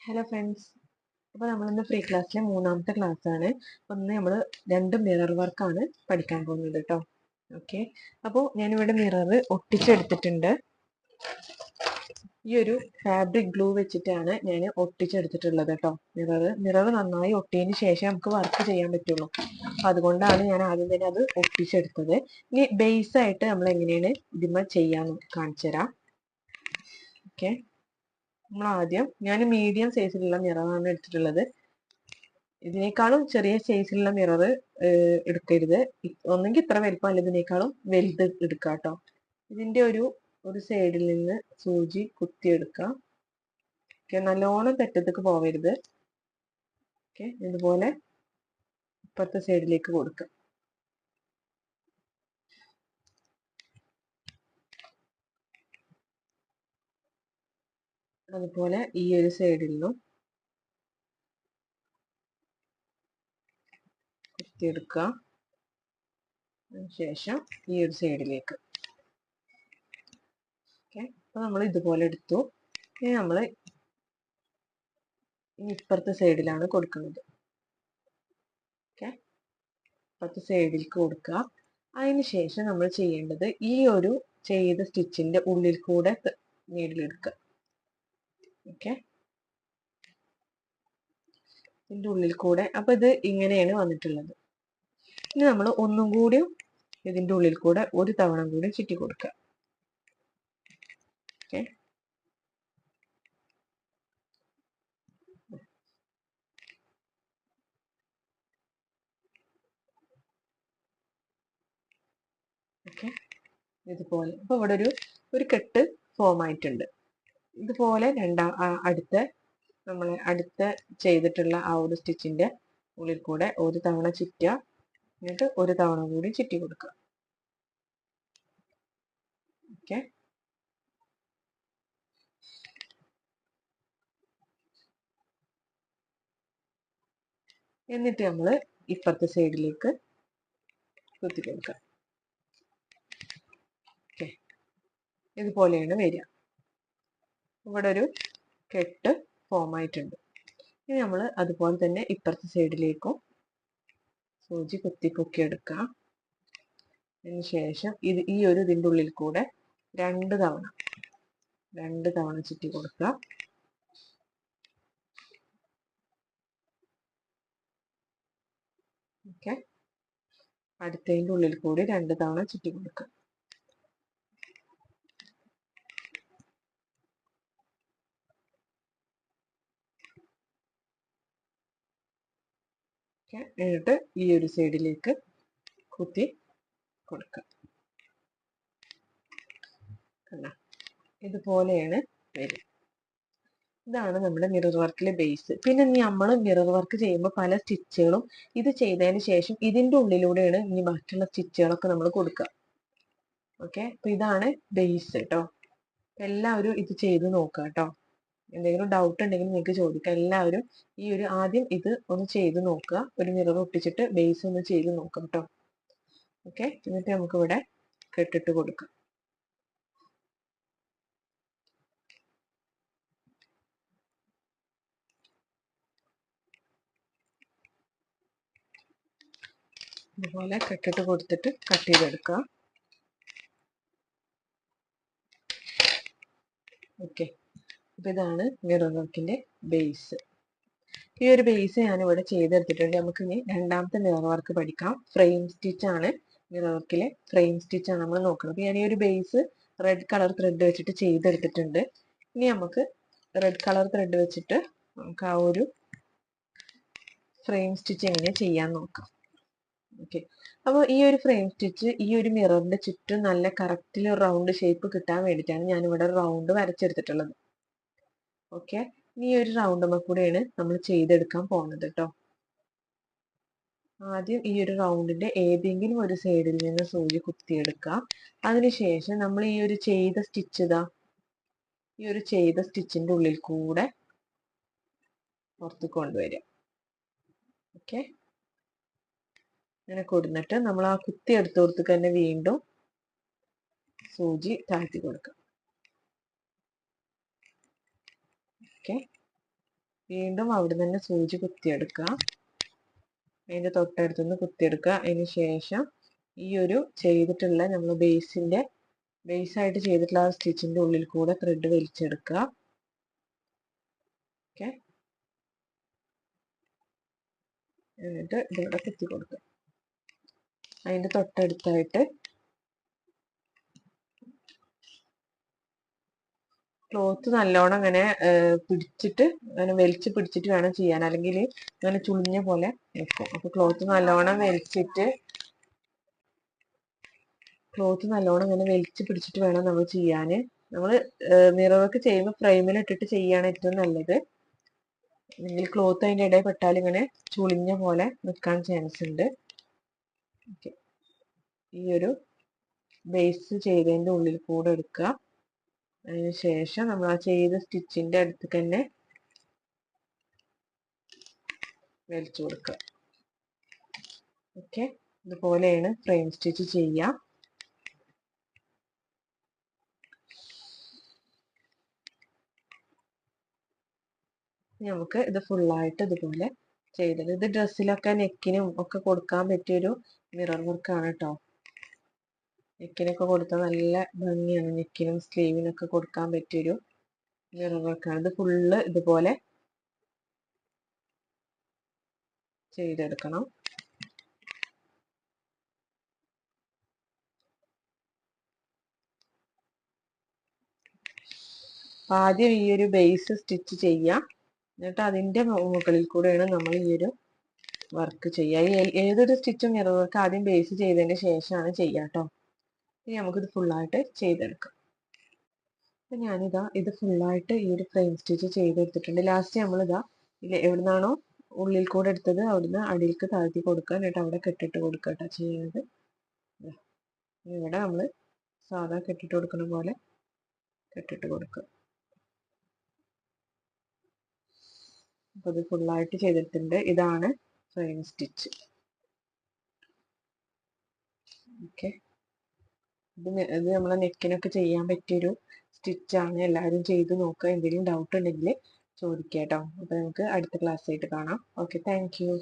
Hello friends, അപ്പോൾ നമ്മളിന്ന് free ക്ലാസ്സിലെ മൂന്നാമത്തെ ക്ലാസ്സാണ്. അപ്പോൾ ഇന്ന് നമ്മൾ 2 മിറർ വർക്കാണ് പഠിക്കാൻ പോകുന്നത് കേട്ടോ. ഓക്കെ, അപ്പോൾ ഞാനിവിടെ മിറർ ഒട്ടിച്ചെടുത്തിട്ടുണ്ട്. ഈ ഒരു ഫാബ്രിക് ഗ്ലൂ വെച്ചിട്ടാണ് ഞാൻ ഒട്ടിച്ചെടുത്തിട്ടുള്ളത് കേട്ടോ. മിറർ നന്നായി ഒട്ടിയതിന് ശേഷം നമുക്ക് വർക്ക് ചെയ്യാൻ പറ്റുള്ളൂ. അപ്പം അതുകൊണ്ടാണ് ഞാൻ ആദ്യം തന്നെ അത് ഒട്ടിച്ചെടുത്തത്. ഇനി ബേസ് ആയിട്ട് നമ്മൾ എങ്ങനെയാണ് ഇതിന്മേൽ ചെയ്യാൻ കാണിച്ചു തരാം. ഓക്കെ, നമ്മൾ ആദ്യം ഞാൻ മീഡിയം സൈസിലുള്ള മിററാണ് എടുത്തിട്ടുള്ളത്. ഇതിനേക്കാളും ചെറിയ സൈസിലുള്ള മിറർ എടുക്കരുത്. ഒന്നെങ്കിൽ ഇത്ര വലിപ്പം അല്ല ഇതിനേക്കാളും വലുത് എടുക്കുക കേട്ടോ. ഇതിന്റെ ഒരു സൈഡിൽ നിന്ന് സൂചി കുത്തിയെടുക്കുക. ഓക്കെ, നല്ലോണം തെറ്റത്തേക്ക് പോവരുത്. ഓക്കെ, ഇതുപോലെ ഇപ്പുറത്തെ സൈഡിലേക്ക് കൊടുക്കുക. അതുപോലെ ഈ ഒരു സൈഡിൽ നിന്നും കുത്തിയെടുക്കുക. ശേഷം ഈ ഒരു സൈഡിലേക്ക്. ഓക്കെ, അപ്പൊ നമ്മൾ ഇതുപോലെ എടുത്തു. ഇനി നമ്മൾ ഇപ്പുറത്തെ സൈഡിലാണ് കൊടുക്കുന്നത്. ഓക്കെ, ഇപ്പുറത്തെ സൈഡിലേക്ക് കൊടുക്കുക. അതിന് ശേഷം നമ്മൾ ചെയ്യേണ്ടത് ഈ ഒരു ചെയ്ത സ്റ്റിച്ചിന്റെ ഉള്ളിൽ കൂടെ നീഡിലെടുക്കുക. ഓക്കെ, ഇതിന്റെ ഉള്ളിൽ കൂടെ. അപ്പൊ ഇത് ഇങ്ങനെയാണ് വന്നിട്ടുള്ളത്. ഇനി നമ്മൾ ഒന്നും കൂടി ഇതിന്റെ ഉള്ളിൽ കൂടെ ഒരു തവണ കൂടി ചുറ്റി കൊടുക്കുക. ഓക്കെ, ഓക്കെ, ഇതുപോലെ. അപ്പൊ ഇവിടെ ഒരു കെട്ട് ഫോം ആയിട്ടുണ്ട്. ഇതുപോലെ അടുത്ത ചെയ്തിട്ടുള്ള ആ ഒരു സ്റ്റിച്ചിന്റെ ഉള്ളിൽ കൂടെ ഒരു തവണ ചുറ്റുക. എന്നിട്ട് ഒരു തവണ കൂടി ചുറ്റി കൊടുക്കുക. ഓക്കെ, എന്നിട്ട് നമ്മൾ ഇപ്പുറത്തെ സൈഡിലേക്ക് കുത്തി കൊടുക്കുക. ഓക്കെ, ഇതുപോലെയാണ് വരിക. ഇവിടെ ഒരു കെട്ട് ഫോം ആയിട്ടുണ്ട്. ഇനി നമ്മൾ അതുപോലെ തന്നെ ഇപ്പുറത്തെ സൈഡിലേക്കും സൂചി കുത്തി പൊക്കി എടുക്കുക. അതിന് ശേഷം ഈ ഒരു ഇതിൻ്റെ ഉള്ളിൽ കൂടെ രണ്ട് തവണ ചുറ്റി കൊടുക്കുക. ഓക്കെ, അടുത്തതിൻ്റെ ഉള്ളിൽ കൂടി രണ്ട് തവണ ചുറ്റി കൊടുക്കുക. എന്നിട്ട് ഈ ഒരു സൈഡിലേക്ക് കുത്തി കൊടുക്കുക. ഇതുപോലെയാണ് വരിക. ഇതാണ് നമ്മുടെ മിറർ വർക്കിലെ ബേസ്. പിന്നെ നമ്മൾ മിറർ വർക്ക് ചെയ്യുമ്പോൾ പല സ്റ്റിച്ചുകളും ഇത് ചെയ്തതിന് ശേഷം ഇതിന്റെ ഉള്ളിലൂടെയാണ് ഇനി ബാക്കിയുള്ള സ്റ്റിച്ചുകളൊക്കെ നമ്മൾ കൊടുക്കുക. ഓക്കെ, അപ്പൊ ഇതാണ് ബേസ് കേട്ടോ. എല്ലാവരും ഇത് ചെയ്ത് നോക്കുക കേട്ടോ. എന്തെങ്കിലും ഡൗട്ട് ഉണ്ടെങ്കിൽ നിങ്ങൾക്ക് ചോദിക്കാം. എല്ലാവരും ആദ്യം ഇത് ഒന്ന് ചെയ്ത് നോക്കുക. ഒരു മിറർ ഒട്ടിച്ചിട്ട് ബേസ് ഒന്ന് ചെയ്ത് നോക്കാം കേട്ടോ. ഓക്കെ, എന്നിട്ട് നമുക്ക് ഇവിടെ കെട്ടിട്ട് കൊടുക്കാം. ഇതുപോലെ കെട്ടിട്ട് കൊടുത്തിട്ട് കട്ട് ചെയ്തെടുക്കുക. ഓക്കെ, അപ്പൊ ഇതാണ് മിറർ വർക്കിന്റെ ബേസ്. ഈ ഒരു ബേസ് ഞാൻ ഇവിടെ ചെയ്തെടുത്തിട്ടുണ്ട്. നമുക്ക് ഇനി രണ്ടാമത്തെ മിറർ വർക്ക് പഠിക്കാം. ഫ്രെയിം സ്റ്റിച്ച് ആണ്. മിറർ വർക്കിലെ ഫ്രെയിം സ്റ്റിച്ച് ആണ് നമ്മൾ നോക്കുന്നത്. അപ്പൊ ഞാൻ ഈ ഒരു ബേസ് റെഡ് കളർ ത്രെഡ് വെച്ചിട്ട് ചെയ്തെടുത്തിട്ടുണ്ട്. ഇനി നമുക്ക് റെഡ് കളർ ത്രെഡ് വെച്ചിട്ട് നമുക്ക് ആ ഒരു ഫ്രെയിം സ്റ്റിച്ച് എങ്ങനെ ചെയ്യാൻ നോക്കാം. ഓക്കെ, അപ്പോൾ ഈ ഒരു ഫ്രെയിം സ്റ്റിച്ച് ഈ ഒരു മിററിന്റെ ചുറ്റും നല്ല കറക്റ്റിൽ റൗണ്ട് ഷേപ്പ് കിട്ടാൻ വേണ്ടിയിട്ടാണ് ഞാൻ ഇവിടെ റൗണ്ട് വരച്ചെടുത്തിട്ടുള്ളത്. ഓക്കെ, ഈ ഒരു റൗണ്ടുമ്മ കൂടെയാണ് നമ്മൾ ചെയ്തെടുക്കാൻ പോകുന്നത് കേട്ടോ. ആദ്യം ഈ ഒരു റൗണ്ടിന്റെ ഏതെങ്കിലും ഒരു സൈഡിൽ നിന്ന് സൂചി കുത്തിയെടുക്കുക. അതിനുശേഷം നമ്മൾ ഈ ഒരു ചെയ്ത സ്റ്റിച്ചിന്റെ ഉള്ളിൽ കൂടെ പുറത്ത് കൊണ്ടുവരിക. ഓക്കെ, അങ്ങനെ കൊടുത്തിട്ട് നമ്മൾ ആ കുത്തി എടുത്തോടത്ത് തന്നെ വീണ്ടും സൂചി താഴ്ത്തി കൊടുക്കുക. ഓക്കെ, വീണ്ടും അവിടെ തന്നെ സൂചി കുത്തിയെടുക്കുക. അതിന്റെ തൊട്ടടുത്തുനിന്ന് കുത്തിയെടുക്കുക. അതിന് ശേഷം ഈ ഒരു ചെയ്തിട്ടുള്ള നമ്മൾ ബേസായിട്ട് ചെയ്തിട്ടുള്ള ആ സ്റ്റിച്ചിന്റെ ഉള്ളിൽ കൂടെ ത്രെഡ് വലിച്ചെടുക്കുക. ഓക്കെ, എന്നിട്ട് ഇതിവിടെ കുത്തി കൊടുക്കുക. അതിന്റെ തൊട്ടടുത്തായിട്ട് ക്ലോത്ത് നല്ലോണം അങ്ങനെ പിടിച്ചിട്ട് അങ്ങനെ വലിച്ച് പിടിച്ചിട്ട് വേണം ചെയ്യാൻ, അല്ലെങ്കിൽ അങ്ങനെ ചുളിഞ്ഞ പോലെ നിൽക്കും. അപ്പൊ ക്ലോത്ത് നല്ലോണം ഇങ്ങനെ വലിച്ച് പിടിച്ചിട്ട് വേണം നമ്മൾ ചെയ്യാന്. നമ്മൾ മിറർ വർക്ക് ചെയ്യുമ്പോൾ ഫ്രെയിമിൽ ഇട്ടിട്ട് ചെയ്യാണ് ഏറ്റവും നല്ലത്. അല്ലെങ്കിൽ ക്ലോത്ത് അതിന്റെ ഇടയിൽ പെട്ടാൽ ഇങ്ങനെ ചുളിഞ്ഞ പോലെ നിൽക്കാൻ ചാൻസ് ഉണ്ട്. ഈ ഒരു ബേസ് ചെയ്തതിന്റെ ഉള്ളിൽ കൂടെ എടുക്കുക. അതിന് ശേഷം നമ്മൾ ആ ചെയ്ത സ്റ്റിച്ചിന്റെ അടുത്ത് തന്നെ വലിച്ചു കൊടുക്കുക. ഓക്കെ, ഇതുപോലെയാണ് ഫ്രെയിം സ്റ്റിച്ച് ചെയ്യുക. നമുക്ക് ഇത് ഫുള്ളായിട്ട് ഇതുപോലെ ചെയ്തത്. ഇത് ഡ്രസ്സിലൊക്കെ നെക്കിനും ഒക്കെ കൊടുക്കാൻ പറ്റിയൊരു മിറർ വർക്കാണ് കേട്ടോ. നെക്കിനൊക്കെ കൊടുത്താൽ നല്ല ഭംഗിയാണ്. നെക്കിനും സ്ലീവിനൊക്കെ കൊടുക്കാൻ പറ്റിയൊരു മിറർ വർക്കാണ്. ഇത് ഫുള്ള് ഇതുപോലെ ചെയ്തെടുക്കണം. ആദ്യം ഈ ഒരു ബേസ് സ്റ്റിച്ച് ചെയ്യാം, എന്നിട്ട് അതിന്റെ മുകളിൽ കൂടെയാണ് നമ്മൾ ഈ ഒരു വർക്ക് ചെയ്യുക. ഏതൊരു സ്റ്റിച്ചും മിറർ വർക്ക് ആദ്യം ബേസ് ചെയ്തതിന് ശേഷമാണ് ചെയ്യുക കേട്ടോ. ഇനി നമുക്കിത് ഫുള്ളായിട്ട് ചെയ്തെടുക്കാം. അപ്പൊ ഞാനിതാ ഇത് ഫുള്ളായിട്ട് ഈ ഒരു ഫ്രെയിം സ്റ്റിച്ച് ചെയ്തെടുത്തിട്ടുണ്ട്. ലാസ്റ്റ് നമ്മളിതാ എവിടുന്നാണോ ഉള്ളിൽ കൂടെ എടുത്തത് അവിടുന്ന് അടിയിലേക്ക് താഴ്ത്തി കൊടുക്കുക, എന്നിട്ട് അവിടെ കെട്ടിട്ട് കൊടുക്കുക കേട്ടോ ചെയ്യുന്നത്. ഇവിടെ നമ്മൾ സാധാ കെട്ടിട്ട് കൊടുക്കുന്ന പോലെ കെട്ടിട്ട് കൊടുക്കുക. അപ്പൊ ഇത് ഫുള്ളായിട്ട് ചെയ്തിട്ടുണ്ട്. ഇതാണ് ഫ്രെയിം സ്റ്റിച്ച്. ഓക്കെ, ഇത് നമ്മളെ നെക്കിനൊക്കെ ചെയ്യാൻ പറ്റിയൊരു സ്റ്റിച്ചാണ്. എല്ലാവരും ചെയ്ത് നോക്കുക. എന്തെങ്കിലും ഡൗട്ട് ഉണ്ടെങ്കിൽ ചോദിക്കാം കേട്ടോ. അപ്പൊ നമുക്ക് അടുത്ത ക്ലാസ് ആയിട്ട് കാണാം. Okay, thank you.